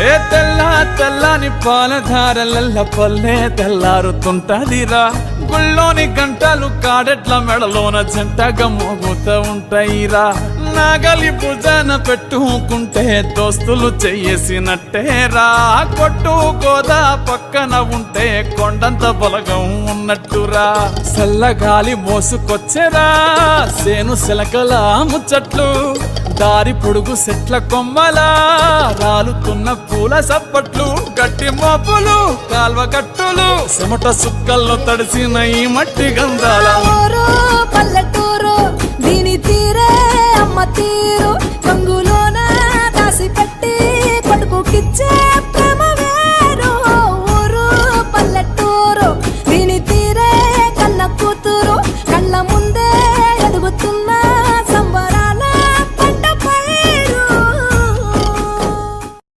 ఏ తెల్లని పాలధారలల్ల పల్లె తెల్లారుతుంటదిరా. గుళ్ళోని గంటలు కాడెట్ల మెడలోన జంటగా మోగుతూ ఉంటాయిరా. నాగలి భుజాన పెట్టుకుంటే దోస్తులు చెయ్యేసినట్టేరా. కొట్టు గోదా పక్కన ఉంటే కొండంత బలగం ఉన్నట్టురా. చల్లగాలి మోసుకొచ్చెరా సేను శిలకల ముచ్చట్లు. దారి పొడుగు చెట్ల కొమ్మలా రాలుతున్న పూల సప్పట్లు. గట్టి మోపులు కాల్వ కట్టులు చెమట సుక్కల్లో తడిసిన ఈ మట్టి గంధాల పల్లెటూరు